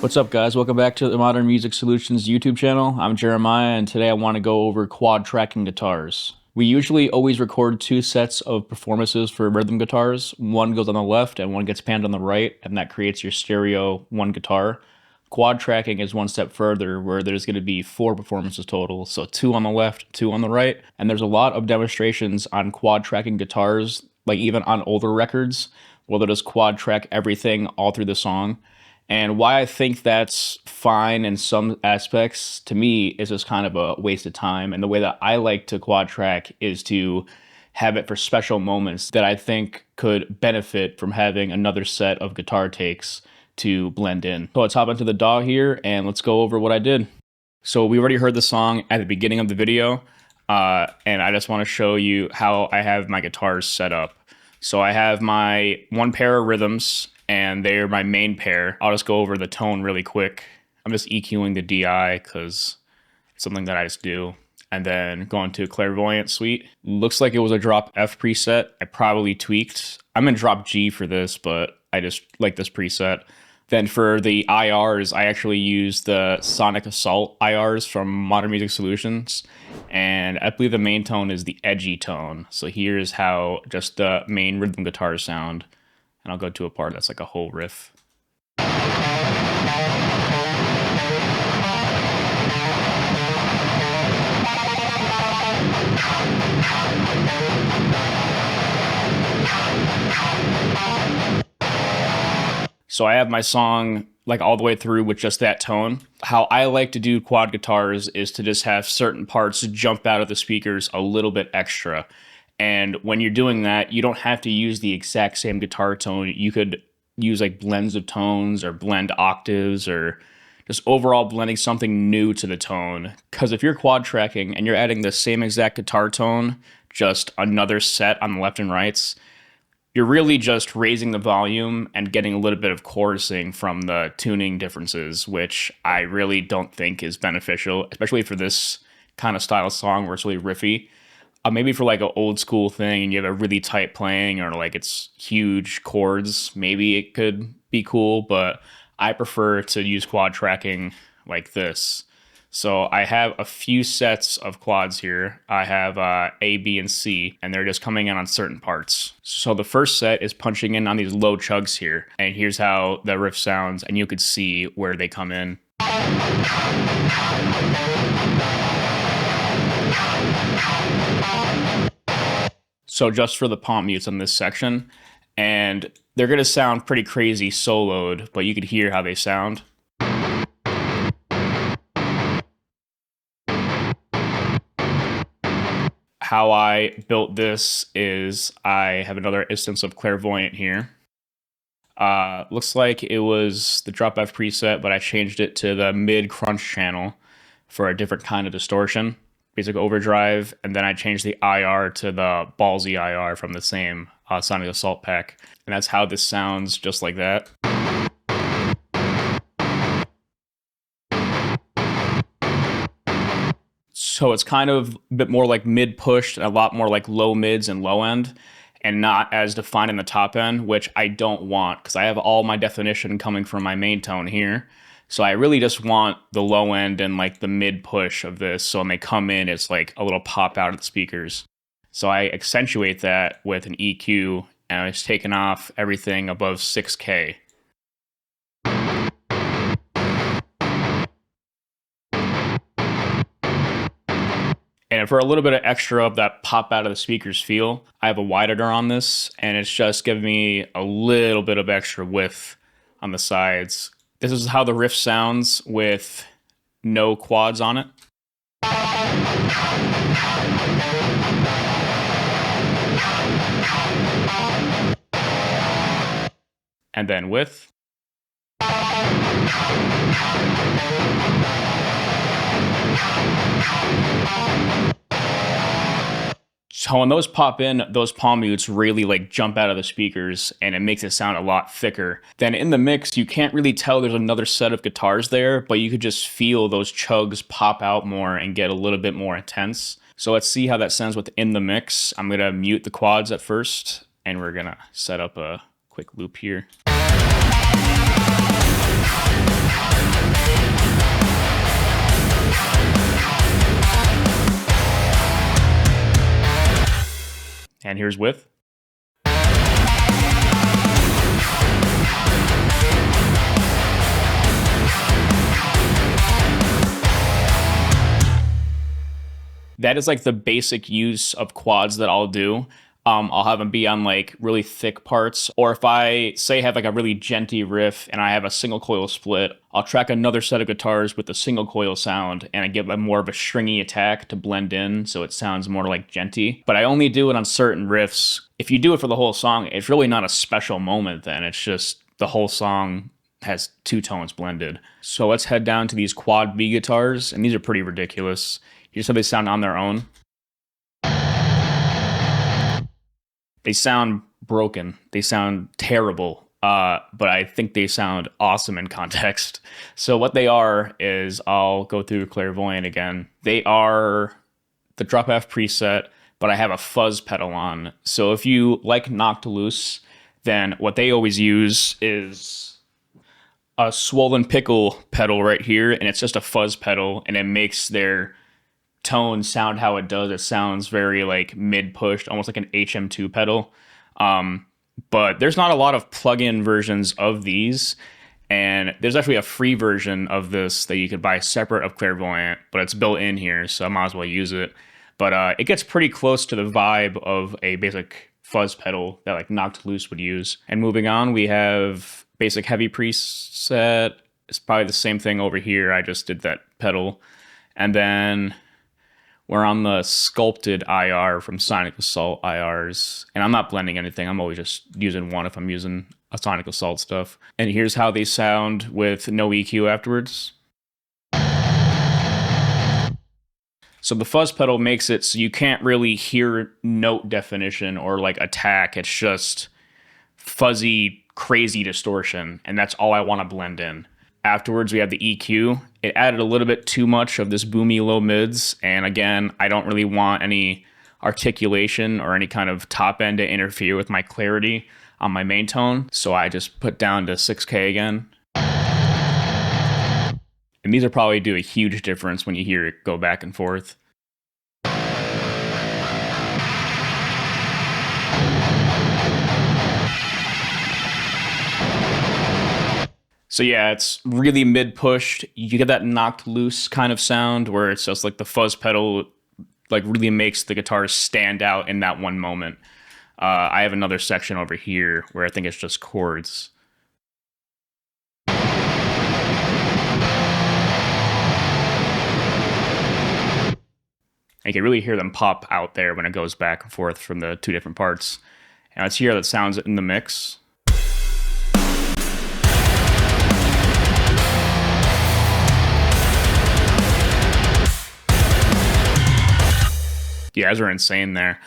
What's up, guys? Welcome back to the Modern Music Solutions YouTube channel. I'm Jeremiah, and today I want to go over quad tracking guitars. We usually always record two sets of performances for rhythm guitars. One goes on the left and one gets panned on the right, and that creates your stereo one guitar. Quad tracking is one step further, where there's going to be four performances total, so two on the left, two on the right, and there's a lot of demonstrations on quad tracking guitars, like even on older records, where they'll just quad track everything all through the song. And why I think that's fine in some aspects, to me, is just kind of a waste of time. And the way that I like to quad track is to have it for special moments that I think could benefit from having another set of guitar takes to blend in. So let's hop into the DAW here and let's go over what I did. So we already heard the song at the beginning of the video, and I just want to show you how I have my guitars set up. So I have my one pair of rhythms, and they're my main pair. I'll just go over the tone really quick. I'm just EQing the DI because it's something that I just do. And then going to Clairvoyant Suite. Looks like it was a drop F preset. I probably tweaked. I'm in drop G for this, but I just like this preset. Then for the IRs, I actually use the Sonic Assault IRs from Modern Music Solutions. And I believe the main tone is the edgy tone. So here's how just the main rhythm guitars sound. And I'll go to a part that's like a whole riff. So I have my song like all the way through with just that tone. How I like to do quad guitars is to just have certain parts jump out of the speakers a little bit extra. And when you're doing that, you don't have to use the exact same guitar tone. You could use like blends of tones or blend octaves or just overall blending something new to the tone. Because if you're quad tracking and you're adding the same exact guitar tone, just another set on the left and rights, you're really just raising the volume and getting a little bit of chorusing from the tuning differences, which I really don't think is beneficial, especially for this kind of style song where it's really riffy. Maybe for like an old school thing and you have a really tight playing or like it's huge chords, maybe it could be cool, but I prefer to use quad tracking like this. So I have a few sets of quads here. I have A, B, and C, and they're just coming in on certain parts. So the first set is punching in on these low chugs here, and here's how the riff sounds, and you could see where they come in. So just for the palm mutes on this section, and they're gonna sound pretty crazy soloed, but you could hear how they sound. How I built this is I have another instance of Clairvoyant here. Looks like it was the drop F preset, but I changed it to the mid crunch channel for a different kind of distortion. Basic overdrive, and then I changed the IR to the Ballsy IR from the same Sonic Assault pack. And that's how this sounds, just like that. So it's kind of a bit more like mid-pushed, and a lot more like low mids and low end, and not as defined in the top end, which I don't want, because I have all my definition coming from my main tone here. So I really just want the low end and like the mid push of this. So when they come in, it's like a little pop out of the speakers. So I accentuate that with an EQ, and it's taken off everything above 6K. And for a little bit of extra of that pop out of the speakers feel, I have a widener on this, and it's just giving me a little bit of extra width on the sides. This is how the riff sounds with no quads on it. And then with. So when those pop in, those palm mutes really like jump out of the speakers, and it makes it sound a lot thicker. Then in the mix, you can't really tell there's another set of guitars there, but you could just feel those chugs pop out more and get a little bit more intense. So let's see how that sounds within the mix. I'm gonna mute the quads at first, and we're gonna set up a quick loop here. And here's with. That is like the basic use of quads that I'll do. I'll have them be on like really thick parts, or if I say have like a really genty riff and I have a single coil split, I'll track another set of guitars with the single coil sound and I give them more of a stringy attack to blend in so it sounds more like genty. But I only do it on certain riffs. If you do it for the whole song, it's really not a special moment then. It's just the whole song has two tones blended. So let's head down to these quad B guitars, and these are pretty ridiculous. Here's how they sound on their own. They sound broken. They sound terrible, but I think they sound awesome in context. So what they are is, I'll go through Clairvoyant again. They are the drop F preset, but I have a fuzz pedal on. So if you like Knocked Loose, then what they always use is a Swollen Pickle pedal right here, and it's just a fuzz pedal, and it makes their tone sound how it does. It sounds very like mid-pushed, almost like an HM2 pedal. But there's not a lot of plug-in versions of these, and there's actually a free version of this that you could buy separate of Clairvoyant, but it's built in here, so I might as well use it. But it gets pretty close to the vibe of a basic fuzz pedal that like Knocked Loose would use. And moving on, we have basic heavy preset. It's probably the same thing over here. I just did that pedal. And then we're on the Sculpted IR from Sonic Assault IRs. And I'm not blending anything. I'm always just using one if I'm using a Sonic Assault stuff. And here's how they sound with no EQ afterwards. So the fuzz pedal makes it so you can't really hear note definition or like attack. It's just fuzzy, crazy distortion. And that's all I want to blend in. Afterwards, we have the EQ. It added a little bit too much of this boomy low mids. And again, I don't really want any articulation or any kind of top end to interfere with my clarity on my main tone. So I just put down to 6K again. And these will probably do a huge difference when you hear it go back and forth. So yeah, it's really mid-pushed. You get that Knocked Loose kind of sound where it's just like the fuzz pedal like really makes the guitars stand out in that one moment. I have another section over here where I think it's just chords. You can really hear them pop out there when it goes back and forth from the two different parts. And let's hear how that sounds in the mix. Yeah, those are insane there.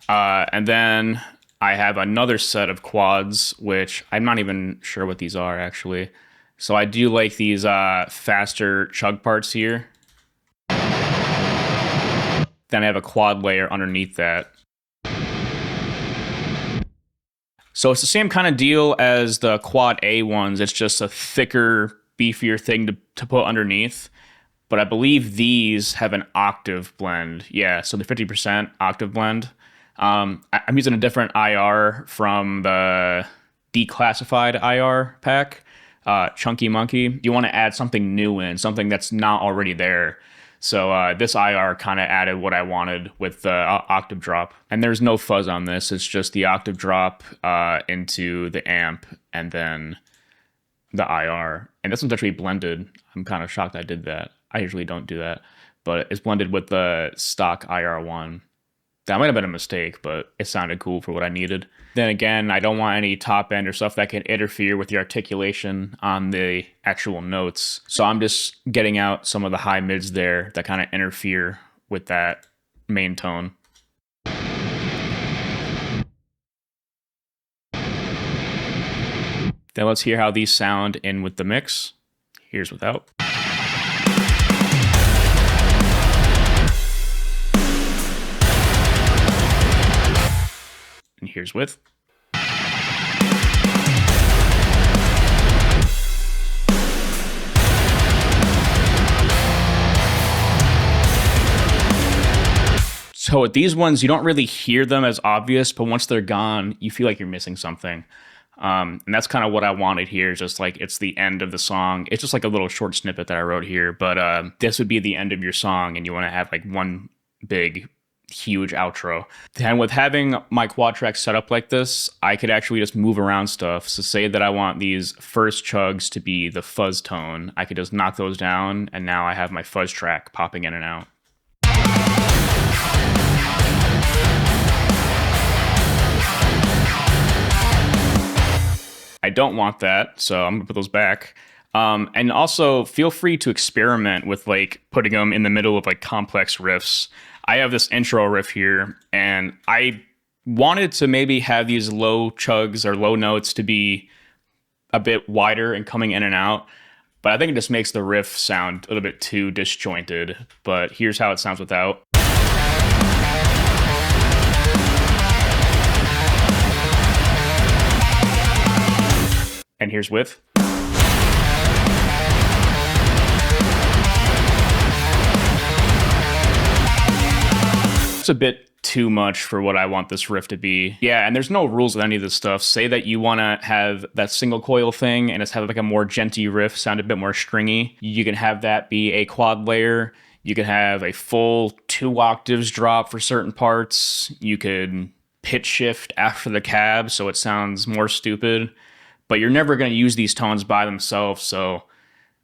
And then I have another set of quads, which I'm not even sure what these are, actually. So I do like these faster chug parts here. Then I have a quad layer underneath that. So it's the same kind of deal as the quad A ones. It's just a thicker, beefier thing to put underneath. But I believe these have an octave blend. Yeah, so the 50% octave blend. I'm using a different IR from the declassified IR pack, Chunky Monkey. You want to add something new in, something that's not already there. So this IR kind of added what I wanted with the octave drop. And there's no fuzz on this. It's just the octave drop into the amp and then the IR. And this one's actually blended. I'm kind of shocked I did that. I usually don't do that, but it's blended with the stock IR1. That might have been a mistake, but it sounded cool for what I needed. Then again, I don't want any top end or stuff that can interfere with the articulation on the actual notes. So I'm just getting out some of the high mids there that kind of interfere with that main tone. Then let's hear how these sound in with the mix. Here's without. And here's with. So with these ones, you don't really hear them as obvious, but once they're gone, you feel like you're missing something. And that's kind of what I wanted here. Just like it's the end of the song. It's just like a little short snippet that I wrote here, but this would be the end of your song, and you want to have like one big, huge outro. And with having my quad track set up like this, I could actually just move around stuff. So say that I want these first chugs to be the fuzz tone, I could just knock those down, and now I have my fuzz track popping in and out. I don't want that, so I'm gonna put those back. And also feel free to experiment with like putting them in the middle of like complex riffs. I have this intro riff here, and I wanted to maybe have these low chugs or low notes to be a bit wider and coming in and out, but I think it just makes the riff sound a little bit too disjointed. But here's how it sounds without. And here's with. It's a bit too much for what I want this riff to be. Yeah, and there's no rules with any of this stuff. Say that you want to have that single coil thing and just have like a more djenty riff, sound a bit more stringy. You can have that be a quad layer. You can have a full 2 octaves drop for certain parts. You could pitch shift after the cab so it sounds more stupid. But you're never going to use these tones by themselves, so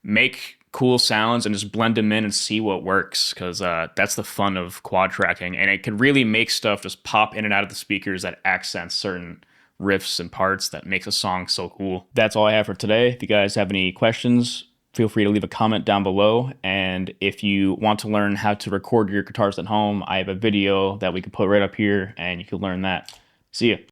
make cool sounds and just blend them in and see what works, because that's the fun of quad tracking, and it can really make stuff just pop in and out of the speakers that accents certain riffs and parts that makes a song so cool. That's all I have for today. If you guys have any questions, feel free to leave a comment down below, and if you want to learn how to record your guitars at home, I have a video that we can put right up here, and you can learn that. See ya.